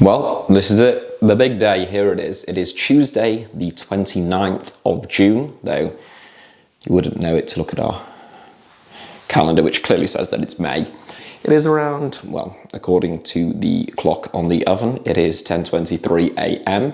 Well, this is it. The big day, here it is. It is Tuesday, the 29th of June, though you wouldn't know it to look at our calendar, which clearly says that it's May. It is around, well, according to the clock on the oven, it is 10:23 a.m.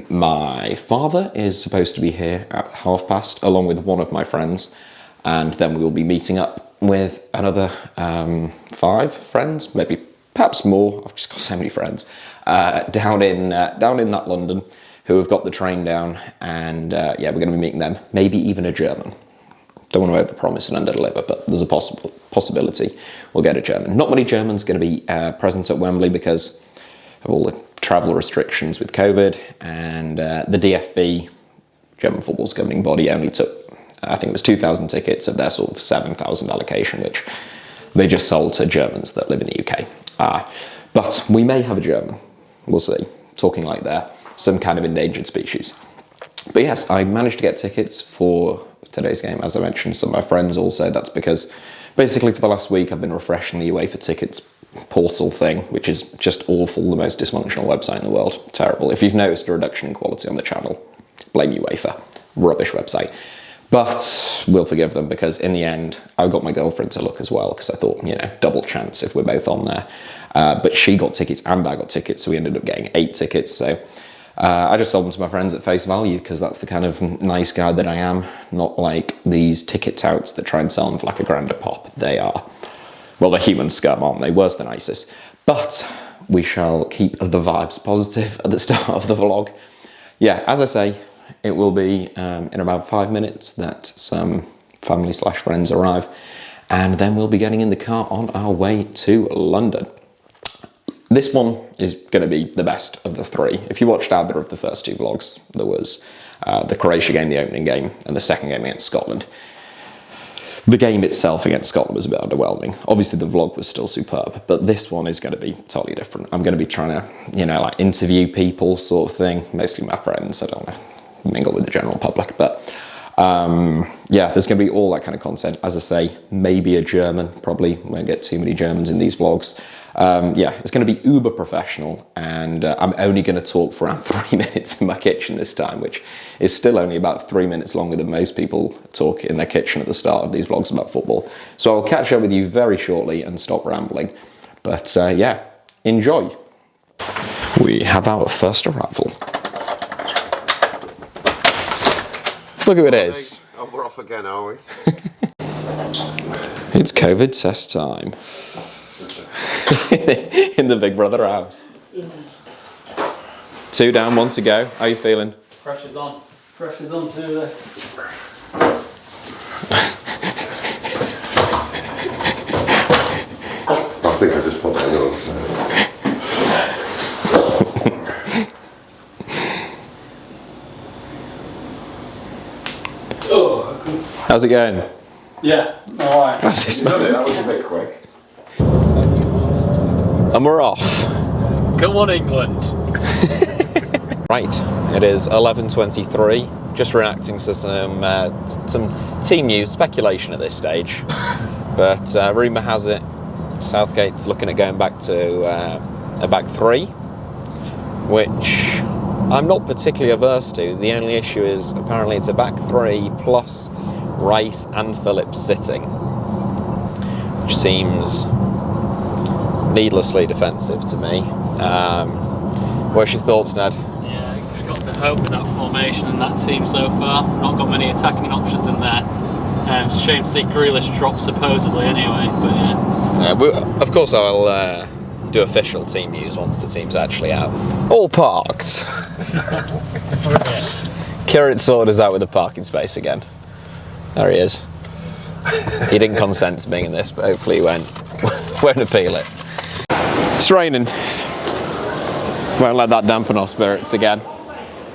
My father is supposed to be here at 5:30, along with one of my friends, and then we will be meeting up with another 5 friends, maybe perhaps more. I've just got so many friends down in that London who have got the train down, and yeah, we're going to be meeting them. Maybe even a German. Don't want to overpromise and underdeliver, but there's a possibility we'll get a German. Not many Germans going to be present at Wembley because of all the travel restrictions with COVID, and the DFB, German football's governing body, only took, I think it was 2,000 tickets of their sort of 7,000 allocation, which they just sold to Germans that live in the UK. But we may have a German. We'll see. Talking like they're some kind of endangered species. But yes, I managed to get tickets for today's game, as I mentioned. Some of my friends also. That's because basically for the last week I've been refreshing the UEFA tickets portal thing, which is just awful, the most dysfunctional website in the world. Terrible. If you've noticed a reduction in quality on the channel, blame UEFA. Rubbish website. But we'll forgive them, because in the end, I got my girlfriend to look as well, because I thought, you know, double chance if we're both on there. But she got tickets and I got tickets, so we ended up getting 8 tickets. So I just sold them to my friends at face value, because that's the kind of nice guy that I am. Not like these ticket touts that try and sell them for like a grand a pop. They are, well, they're human scum, aren't they? Worse than ISIS. But we shall keep the vibes positive at the start of the vlog. Yeah, as I say, it will be in about 5 minutes that some family/friends arrive, and then we'll be getting in the car on our way to London. This one is going to be the best of the 3. If you watched either of the first 2 vlogs, there was the Croatia game, the opening game, and the second game against Scotland. The game itself against Scotland was a bit underwhelming. Obviously the vlog was still superb, but this one is going to be totally different. I'm going to be trying to, you know, like interview people sort of thing, mostly my friends. I don't want to mingle with the general public, but yeah, there's going to be all that kind of content. As I say, maybe a German, probably won't get too many Germans in these vlogs. Yeah, it's going to be uber professional, and I'm only going to talk for around 3 minutes in my kitchen this time, which is still only about 3 minutes longer than most people talk in their kitchen at the start of these vlogs about football. So I'll catch up with you very shortly and stop rambling. But yeah, enjoy. We have our first arrival. Look who it is. Oh, we're off again, are we? It's COVID test time. In the Big Brother house. 2 down, 1 to go. How are you feeling? Pressure's on. Pressure's on to do this. I think I just put that on, so. How's it going? Yeah, alright. That was a bit quick. And we're off. Come on, England. Right, it is 11:23. Just reacting to some team news, speculation at this stage. But rumour has it Southgate's looking at going back to a back 3, which I'm not particularly averse to. The only issue is apparently it's a back 3 plus Rice and Phillips sitting, which seems needlessly defensive to me. What's your thoughts, Ned? Yeah, you've just got to hope with that formation and that team so far. Not got many attacking options in there. It's a shame to see Grealish drop supposedly anyway, but yeah. Of course I'll do official team news once the team's actually out. All parked. Kieran sorted us out with a parking space again. There he is. He didn't consent to being in this, but hopefully he won't appeal it. It's raining. Won't let that dampen our spirits again.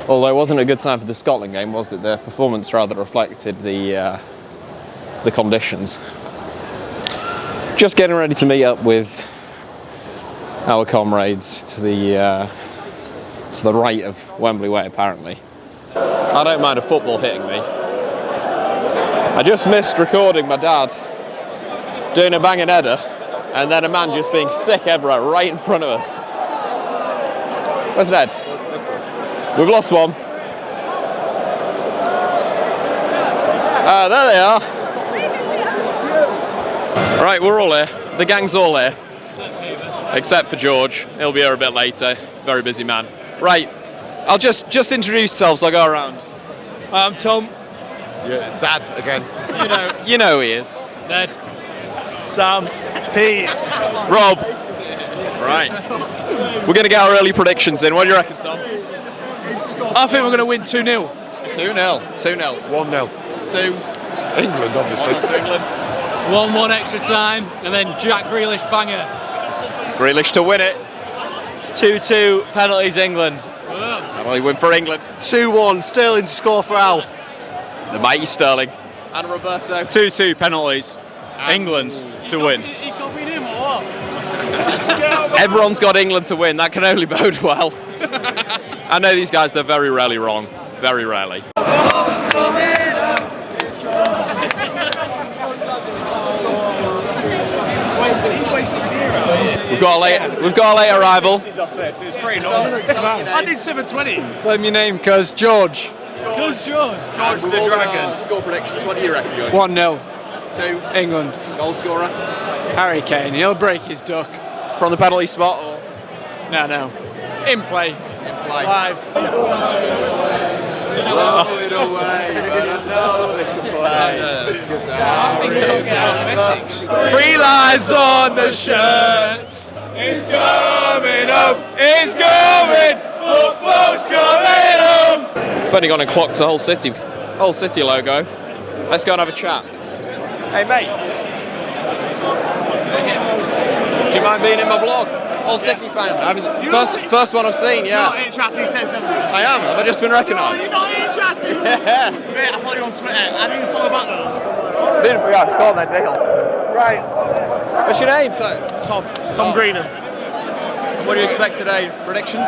Although it wasn't a good sign for the Scotland game, was it? Their performance rather reflected the conditions. Just getting ready to meet up with our comrades to the right of Wembley Way, apparently. I don't mind a football hitting me. I just missed recording my dad doing a banging header, and then a man just being sick everywhere right in front of us. Where's Ned? We've lost one. There they are. Right, we're all here. The gang's all here. Except for George. He'll be here a bit later. Very busy man. Right, I'll just introduce yourselves. I'll go around. I'm Tom. Yeah, Dad again. You know who he is. Ned. Sam. Pete. Rob. Right. We're going to get our early predictions in. What do you reckon, Tom? I think we're going to win 2-0. 2-0. 2-0. 1-0. 2. England, obviously. To England. 1-1 extra time, and then Jack Grealish banger. Grealish to win it. 2-2 penalties England. Penalty win for England. 2-1 Sterling to score for Alf. The mighty Sterling. And Roberto. 2-2 penalties. England to win. He copied him or what? Everyone's got England to win. That can only bode well. I know these guys, they're very rarely wrong. Very rarely. We've got a late arrival. It was pretty normal. I did 7:20. Tell him your name, cuz George. George the Dragon. Score predictions. What do you reckon, George? 1-0, 2. England. Goal scorer. Harry Kane, he'll break his duck. From the penalty spot or No. In play. play? Live. Three lines on the shirt. It's coming up. It's coming. Football's coming home. I've only gone and clocked the whole city logo. Let's go and have a chat. Hey mate, do you mind being in my vlog? All City fan. First one I've seen, yeah. Not in chatting Sevens. I am. Have I just been recognised? You're not in chatting. Yeah. Mate, I follow you on Twitter. I didn't follow back though. Beautiful, yeah. Go on then, deal. Right. What's your name? Tom Greenham. What do you expect today? Predictions?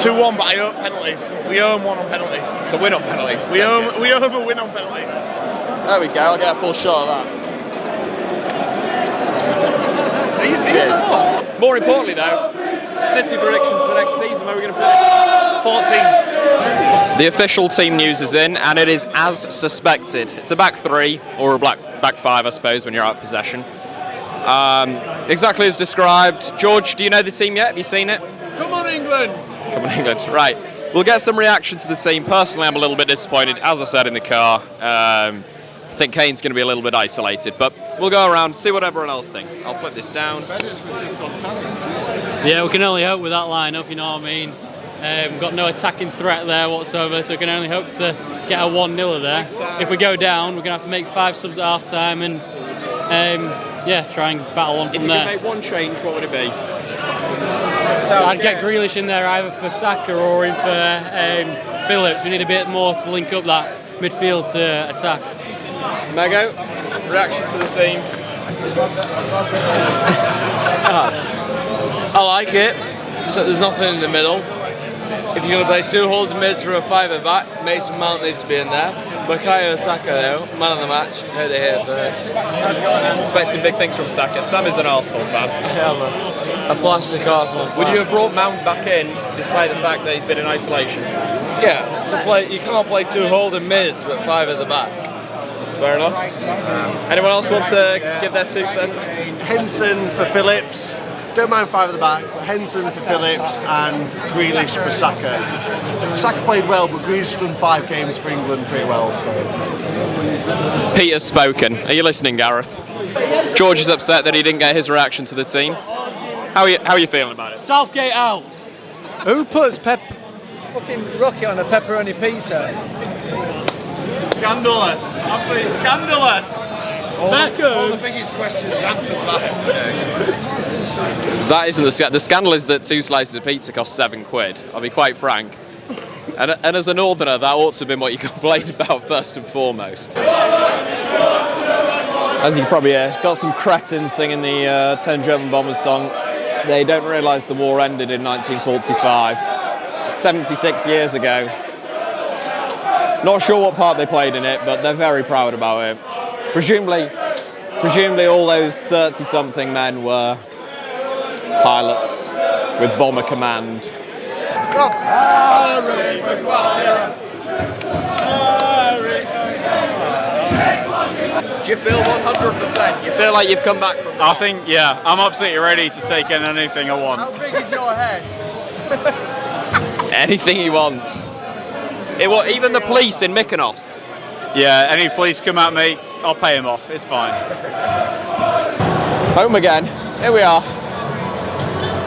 2-1, but I own penalties. We own one on penalties. It's a win on penalties. We own a win on penalties. There we go. I'll get a full shot of that. More importantly, though, City predictions for next season. Where are we going to finish? 14th. The official team news is in, and it is as suspected. It's a back three, or a back five, I suppose, when you're out of possession. Exactly as described. George, do you know the team yet? Have you seen it? Come on, England. Come on, England. Right. We'll get some reaction to the team. Personally, I'm a little bit disappointed, as I said in the car. I think Kane's going to be a little bit isolated, but we'll go around, see what everyone else thinks. I'll flip this down. Yeah, we can only hope with that lineup, you know what I mean? We've got no attacking threat there whatsoever, so we can only hope to get a 1-0 there. If we go down, we're going to have to make 5 subs at half time and try and battle on from there. If you could make one change, what would it be? I'd get Grealish in there either for Saka or in for Phillips. We need a bit more to link up that midfield to attack. Mego, reaction to the team? I like it. So there's nothing in the middle. If you're going to play 2 holding mids for a 5 at back, Mason Mount needs to be in there. Bukayo Saka though, man of the match, heard it here first. Expecting big things from Saka. Sam is an Arsenal fan. Yeah, man. A plastic Arsenal fan. Would you have brought Mount back in, despite the fact that he's been in isolation? Yeah, you can't play 2 holding mids but 5 at the back. Fair enough. Anyone else want to give their 2 cents? Henson for Phillips. Don't mind 5 at the back, but Henson for Phillips and Grealish for Saka. Saka played well, but Grealish done 5 games for England pretty well. So. Peter's spoken. Are you listening, Gareth? George is upset that he didn't get his reaction to the team. How are you feeling about it? Southgate out! Who puts fucking rocket on a pepperoni pizza? Scandalous! Absolutely scandalous! All the biggest questions answered live today. That isn't the scandal is that 2 slices of pizza cost £7. I'll be quite frank. And as a northerner, that ought to have been what you complained about first and foremost. As you can probably hear, got some cretins singing the 10 German Bombers song. They don't realise the war ended in 1945, 76 years ago. Not sure what part they played in it, but they're very proud about it. Presumably all those 30-something men were pilots with bomber command. Harry Maguire. Do you feel 100%? You feel like you've come back from... I think, yeah, I'm absolutely ready to take in anything I want. How big is your head? Anything he wants. Even the police in Mykonos. Yeah, any police come at me, I'll pay him off, it's fine. Home again. Here we are.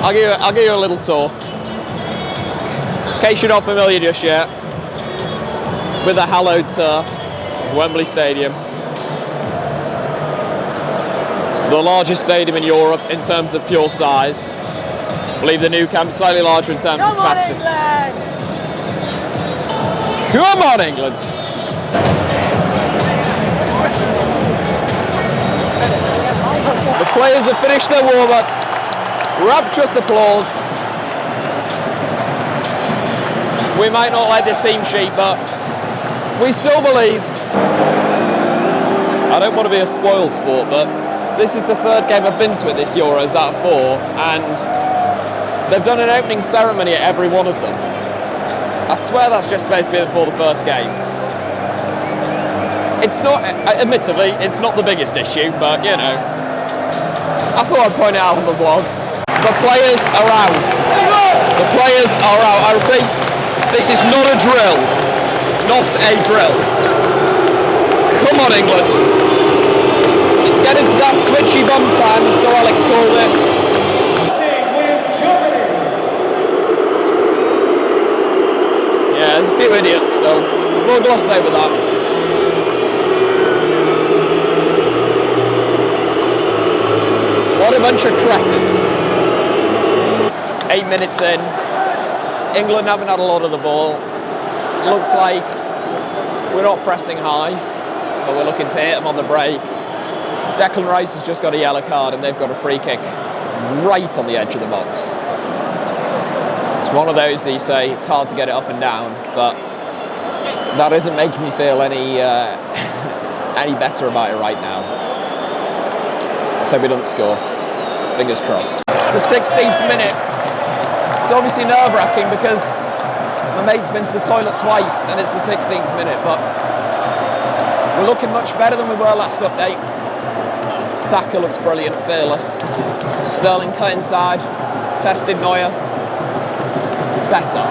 I'll give you a little tour. In case you're not familiar just yet with the hallowed turf of Wembley Stadium. The largest stadium in Europe in terms of pure size. I believe the new camp's slightly larger in terms of capacity. Come on, England! The players have finished their warm-up. Rapturous applause. We might not like the team sheet, but we still believe. I don't want to be a spoil sport, but this is the third game I've been to at this Euros out of 4, and they've done an opening ceremony at every one of them. I swear that's just supposed to be before the first game. It's not, admittedly, it's not the biggest issue, but you know, I thought I'd point it out on the vlog. The players are out. The players are out. I repeat, this is not a drill. Not a drill. Come on, England. Get into that switchy bum time, so Alex called it. Yeah, there's a few idiots still. We'll gloss over that. What a bunch of cretins. 8 minutes in. England haven't had a lot of the ball. Looks like we're not pressing high, but we're looking to hit them on the break. Declan Rice has just got a yellow card and they've got a free kick right on the edge of the box. It's one of those that you say it's hard to get it up and down, but that isn't making me feel any better about it right now. Let's hope we don't score. Fingers crossed. It's the 16th minute. It's obviously nerve-wracking because my mate's been to the toilet twice and it's the 16th minute, but we're looking much better than we were last update. Saka looks brilliant, fearless. Sterling cut inside, tested Neuer. Better,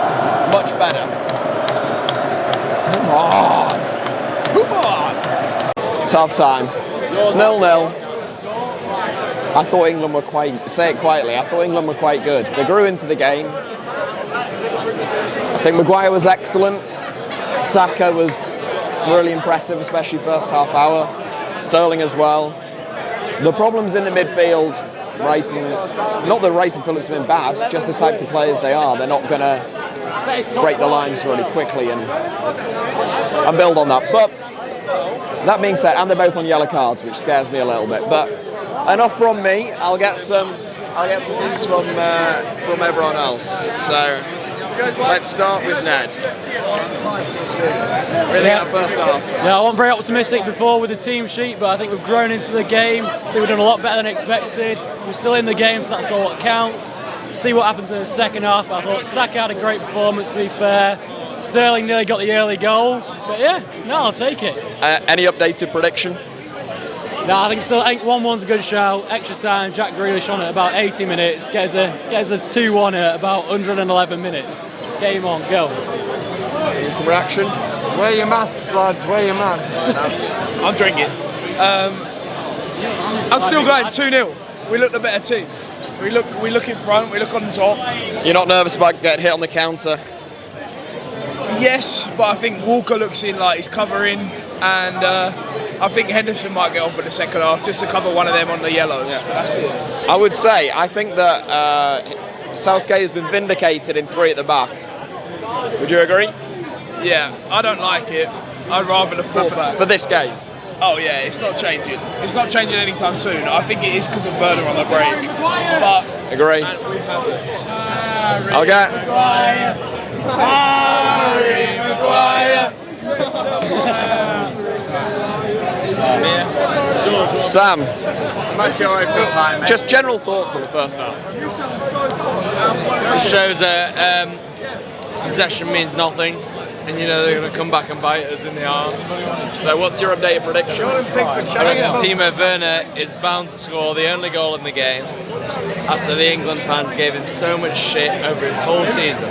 much better. Come on, come on. It's half time. It's 0-0. I thought England were quite, say it quietly, I thought England were quite good. They grew into the game. I think Maguire was excellent. Saka was really impressive, especially first half hour. Sterling as well. The problems in the midfield, not that Rice and Phillips have been bad, just the types of players they are. They're not going to break the lines really quickly and build on that. But that being said, and they're both on yellow cards, which scares me a little bit. But enough from me. I'll get some views from everyone else. So let's start with Ned. Really at first half. Yeah, I wasn't very optimistic before with the team sheet, but I think we've grown into the game. I think we've done a lot better than expected. We're still in the game, so that's all what counts. See what happens in the second half. I thought Saka had a great performance, to be fair. Sterling nearly got the early goal, but yeah, no, I'll take it. Any updated prediction? No, I think 1-1's a good shout. Extra time, Jack Grealish on at about 80 minutes. Gets a 2-1 at about 111 minutes. Game on, go. Some reaction? Wear your masks, lads, wear your masks. I'm drinking. I'm still going 2-0. We look the better team. We look in front, we look on the top. You're not nervous about getting hit on the counter? Yes, but I think Walker looks in like he's covering, and I think Henderson might get off in the second half just to cover one of them on the yellows. Yeah. But that's it. I would say, I think that Southgate has been vindicated in 3 at the back. Would you agree? Yeah, I don't like it. I'd rather the 4 back. For this game? Oh yeah, it's not changing. It's not changing anytime soon. I think it is because of Werner on the break. But agree. I'll get. Harry Maguire. Sam, Match your own full time, mate. Just general thoughts on the first half. It shows that possession means nothing, and you know they're going to come back and bite us in the arse. So what's your updated prediction? I reckon Timo Werner is bound to score the only goal in the game after the England fans gave him so much shit over his whole season.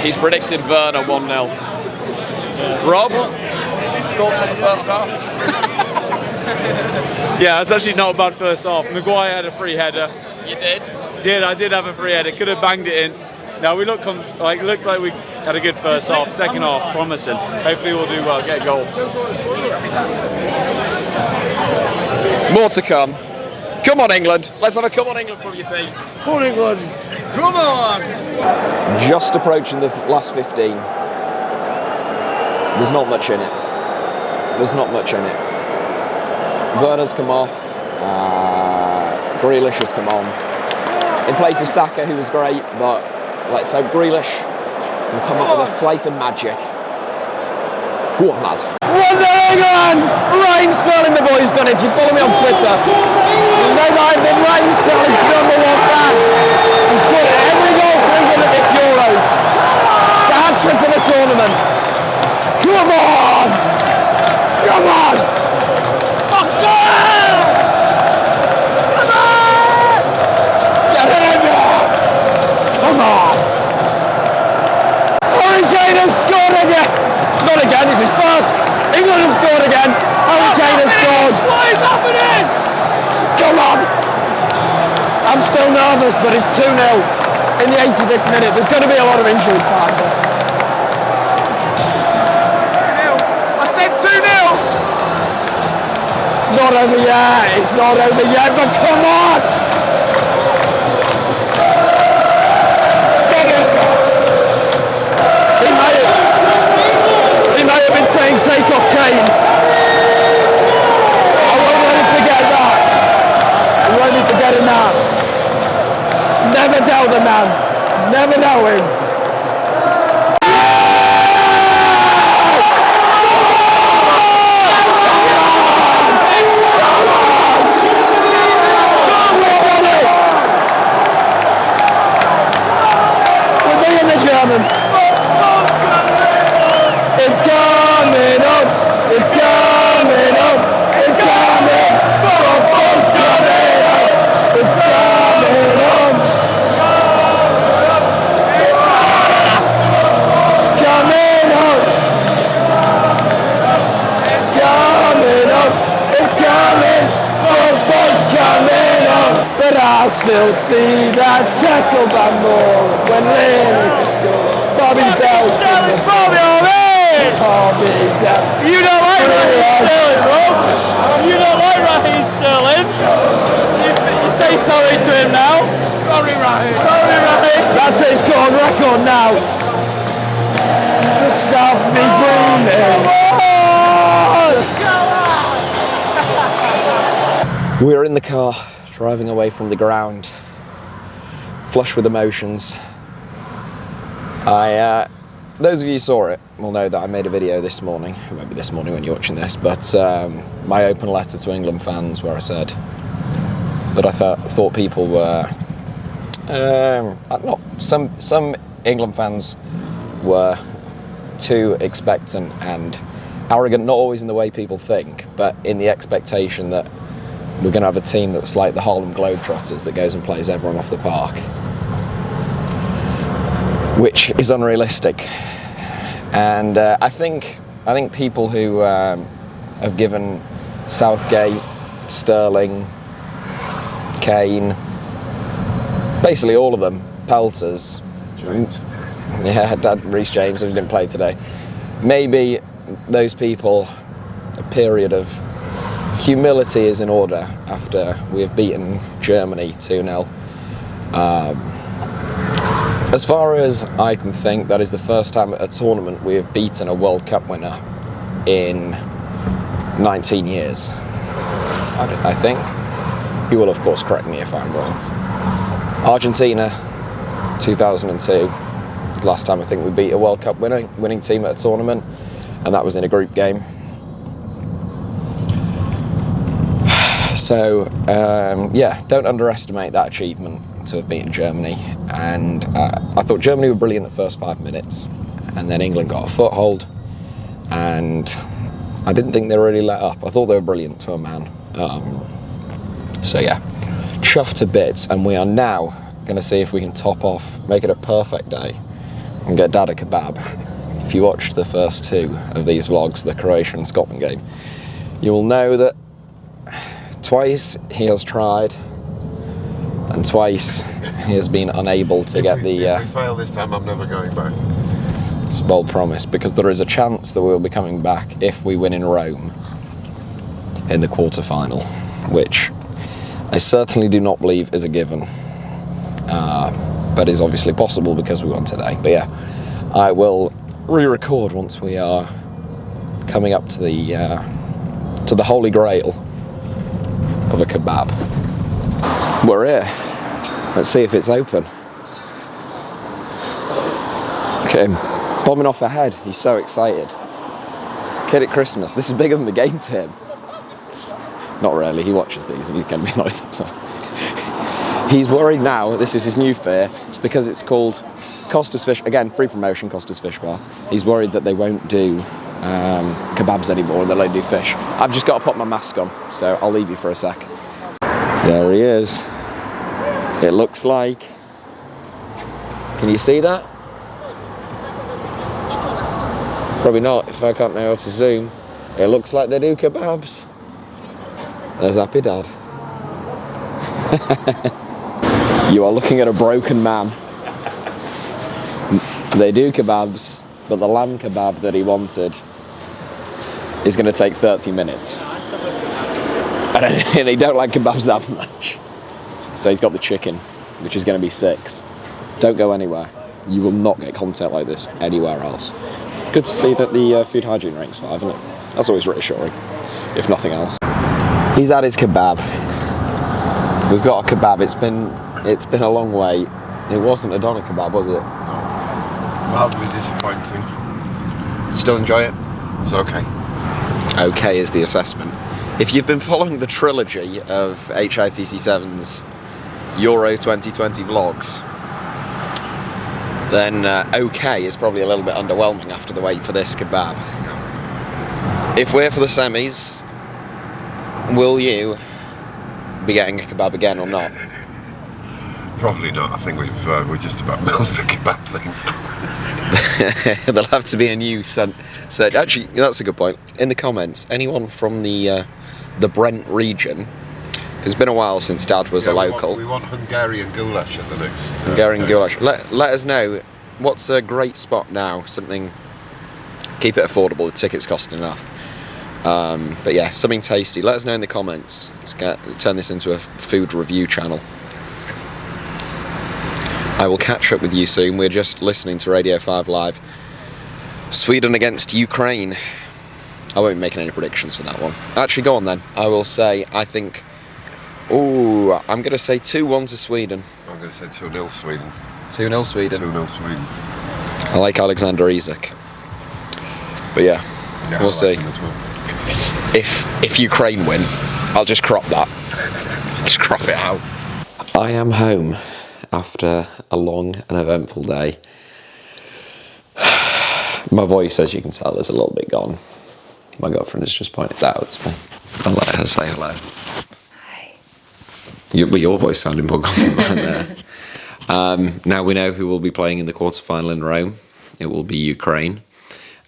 He's predicted Werner 1-0. Rob, thoughts on the first half? Yeah, it's actually not a bad first half. Maguire had a free header. You did? I did have a free header. Could have banged it in. No, we looked like we had a good first half. Second half, promising. Hopefully we'll do well, get a goal. More to come. Come on, England. Let's have a come on, England from you, Pete. Come on, England. Come on. Just approaching the last 15. There's not much in it. Werner's come off. Grealish has come on. In place of Saka, who was great, but let's hope Grealish can come up with a slice of magic. Go on, lad. 1-0 England! Raheem Sterling, the boy's done it. If you follow me on Twitter, you know that I've been Raheem Sterling's #1 fan. He scored every goal for England at this Euros. It's a hat-trick for the tournament. Come on! Come on! Fuck yeah! Come on! Get it in there! Come on! Harry Kane has scored again! Not again, it's his first. England have scored again. Harry Kane has scored. What is happening? Come on! I'm still nervous, but it's 2-0 in the 85th minute. There's going to be a lot of injury time. I said 2-0. It's not over yet, but come on! He may have been saying take off Kane. I won't let him forget that. I won't be forgetting that. Never doubt the man. Never know him. Germans. It's coming up. It's coming up. It's coming. Football's coming up. It's coming up. It's coming up. It's coming up. It's coming. Football's coming up. But I still see that tackle by Moore when Lineker scored. Bobby Bell's Bobby down. You don't like Raheem Sterling, Rob? You don't like Raheem Sterling? You say sorry to him now? Sorry, Raheem. Sorry, Raheem. That's it, it's got on record now. Stop me dreaming. We're in the car, driving away from the ground, flush with emotions. Those of you who saw it will know that I made a video this morning, maybe this morning when you're watching this, but my open letter to England fans where I said that I thought people were, some England fans were too expectant and arrogant, not always in the way people think, but in the expectation that we're going to have a team that's like the Harlem Globetrotters that goes and plays everyone off the park, which is unrealistic. And I think people who have given Southgate, Sterling, Kane, basically all of them, pelters. James. Yeah, Reece James, who didn't play today. Maybe those people, a period of humility is in order after we have beaten Germany 2-0. As far as I can think, that is the first time at a tournament we have beaten a World Cup winner in 19 years. I think. You will, of course, correct me if I'm wrong. Argentina, 2002. Last time I think we beat a World Cup winning team at a tournament, and that was in a group game. So, yeah, don't underestimate that achievement to have beaten Germany. And I thought Germany were brilliant the first 5 minutes, and then England got a foothold, and I didn't think they really let up. I thought they were brilliant to a man. So yeah, chuffed to bits, and we are now going to see if we can top off, make it a perfect day, and get Dad a kebab. If you watched the first 2 of these vlogs, the Croatia and Scotland game, you will know that twice he has tried, and twice he has been unable to get the... If we fail this time, I'm never going back. It's a bold promise, because there is a chance that we'll be coming back if we win in Rome in the quarter-final, which I certainly do not believe is a given, but is obviously possible because we won today. But yeah, I will re-record once we are coming up to the holy grail of a kebab. We're here. Let's see if it's open. Okay, bombing off ahead. He's so excited. Kid at Christmas. This is bigger than the game to him. Not really. He watches these and he's going to be like that. So. He's worried now. This is his new fear because it's called Costa's Fish. Again, free promotion, Costa's Fish Bar. He's worried that they won't do kebabs anymore and they'll only do fish. I've just got to put my mask on, so I'll leave you for a sec. There he is. It looks like... Can you see that? Probably not, if I can't know how to zoom. It looks like they do kebabs. There's Happy Dad. You are looking at a broken man. They do kebabs, but the lamb kebab that he wanted is going to take 30 minutes. And they don't like kebabs that much. So he's got the chicken, which is going to be 6. Don't go anywhere. You will not get content like this anywhere else. Good to see that the food hygiene rank's 5, isn't it? That's always reassuring, if nothing else. He's had his kebab. We've got a kebab. It's been a long wait. It wasn't a doner kebab, was it? Mildly disappointing. Still enjoy it? It's okay. Okay is the assessment. If you've been following the trilogy of HITC Sevens Euro 2020 vlogs, then okay is probably a little bit underwhelming after the wait for this kebab. If we're for the semis, will you be getting a kebab again or not? Probably not. I think we're just about milled the kebab thing. There'll have to be a new search. Actually, that's a good point. In the comments, anyone from the Brent region, it's been a while since Dad was a local. We want Hungarian goulash at the next. Hungarian goulash. Let us know what's a great spot now. Something. Keep it affordable. The tickets cost enough. But yeah, something tasty. Let us know in the comments. Let's turn this into a food review channel. I will catch up with you soon. We're just listening to Radio 5 Live. Sweden against Ukraine. I won't be making any predictions for that one. Actually, go on then. I will say, I think... Ooh, I'm going to say 2-1 to Sweden. I'm going to say 2-0 Sweden. 2-0 Sweden. 2-0 Sweden. I like Alexander Isak. But yeah, we'll see. Well. If Ukraine win, I'll just crop that. Just crop it out. I am home after a long and eventful day. My voice, as you can tell, is a little bit gone. My girlfriend has just pointed that out to me. I'll let her say hello. Hi. Your voice sounded more gone than mine there. Now we know who will be playing in the quarter-final in Rome. It will be Ukraine.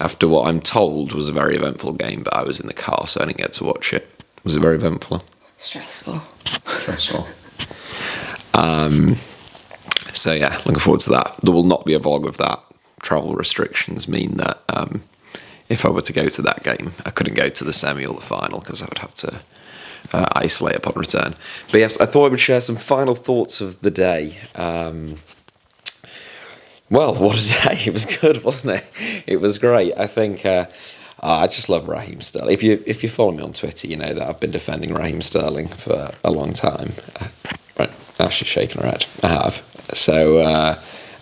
After what I'm told was a very eventful game, but I was in the car, so I didn't get to watch it. Was it very eventful? Stressful. Stressful. So yeah, looking forward to that. There will not be a vlog of that. Travel restrictions mean that if I were to go to that game, I couldn't go to the semi or the final because I would have to isolate upon return. But yes, I thought I would share some final thoughts of the day. Well, what a day. It was good, wasn't it? It was great. I think I just love Raheem Sterling. If you follow me on Twitter, you know that I've been defending Raheem Sterling for a long time. Right, Ashley's shaking her head. I have. So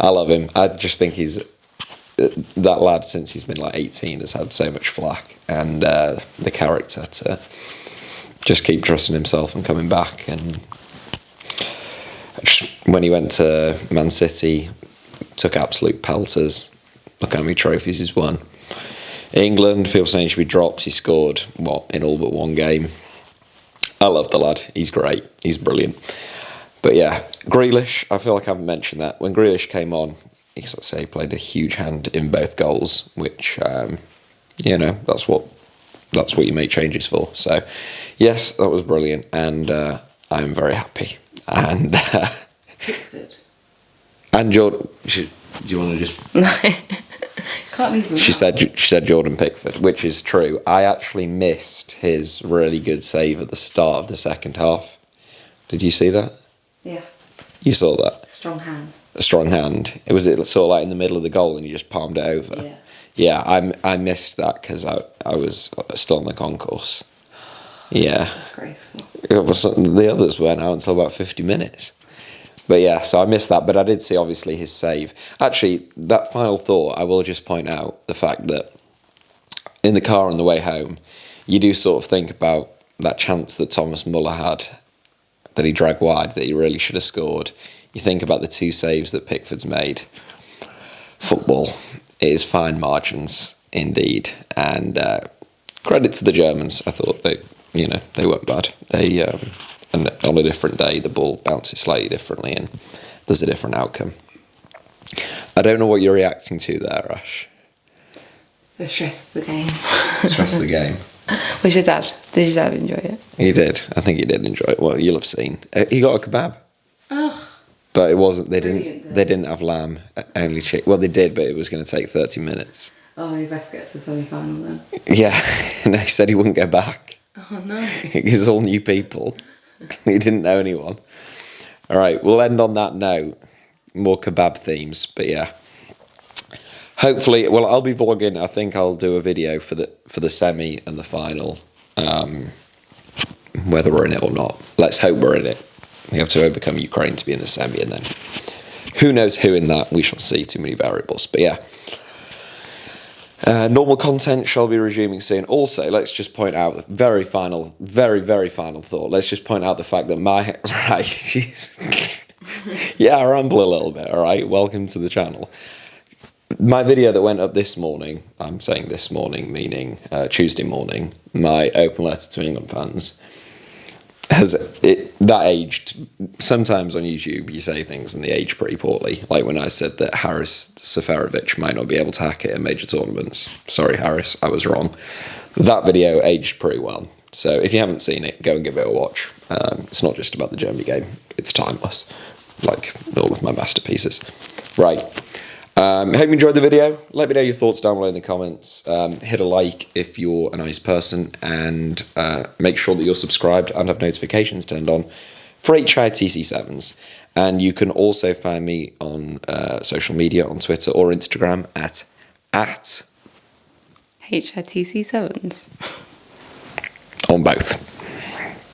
I love him. I just think he's... that lad, since he's been like 18, has had so much flack. And the character just keep trusting himself and coming back. And when he went to Man City, took absolute pelters. Look how many trophies he's won. England, people saying he should be dropped. He scored, in all but one game. I love the lad. He's great. He's brilliant. But yeah, Grealish, I feel like I haven't mentioned that. When Grealish came on, he sort of say played a huge hand in both goals, which, that's what you make changes for. So, yes, that was brilliant, and I'm very happy. And and Jordan, do you want to just? No, can't leave him. She said Jordan Pickford, which is true. I actually missed his really good save at the start of the second half. Did you see that? Yeah. You saw that? Strong hand. A strong hand. It sort of like in the middle of the goal and you just palmed it over. Yeah. Yeah, I missed that because I was still in the concourse. Yeah. Disgraceful. The others weren't out until about 50 minutes. But yeah, so I missed that. But I did see, obviously, his save. Actually, that final thought, I will just point out the fact that in the car on the way home, you do sort of think about that chance that Thomas Muller had, that he dragged wide, that he really should have scored. You think about the two saves that Pickford's made. Football, it is fine margins indeed, and credit to the Germans. I thought they weren't bad. They and on a different day, the ball bounces slightly differently, and there's a different outcome. I don't know what you're reacting to there, Ash. The stress of the game. Stress of the game. Was your dad? Did your dad enjoy it? He did. I think he did enjoy it. Well, you'll have seen. He got a kebab. Oh. But it wasn't. They Brilliant. didn't have lamb. Only chicken. Well, they did, but it was going to take 30 minutes. Oh, he best gets to the semi-final then. Yeah, and he said he wouldn't go back. Oh no. It's all new people. He didn't know anyone. All right, we'll end on that note. More kebab themes, but yeah. Hopefully, well, I'll be vlogging. I think I'll do a video for the semi and the final, whether we're in it or not. Let's hope we're in it. We have to overcome Ukraine to be in the semi, and then who knows who in that? We shall see. Too many variables, but yeah. Normal content shall be resuming soon. Also, let's just point out, very final thought. Let's just point out the fact that yeah, I ramble a little bit, all right? Welcome to the channel. My video that went up this morning, I'm saying this morning, meaning Tuesday morning, my open letter to England fans, that aged. Sometimes on YouTube you say things and they age pretty poorly. Like when I said that Harris Seferovic might not be able to hack it in major tournaments. Sorry, Harris, I was wrong. That video aged pretty well. So if you haven't seen it, go and give it a watch. It's not just about the Germany game. It's timeless, like all of my masterpieces. Right. Hope you enjoyed the video. Let me know your thoughts down below in the comments. Hit a like if you're a nice person, and make sure that you're subscribed and have notifications turned on for HITC Sevens. And you can also find me on social media, on Twitter or Instagram at HITC Sevens. on both.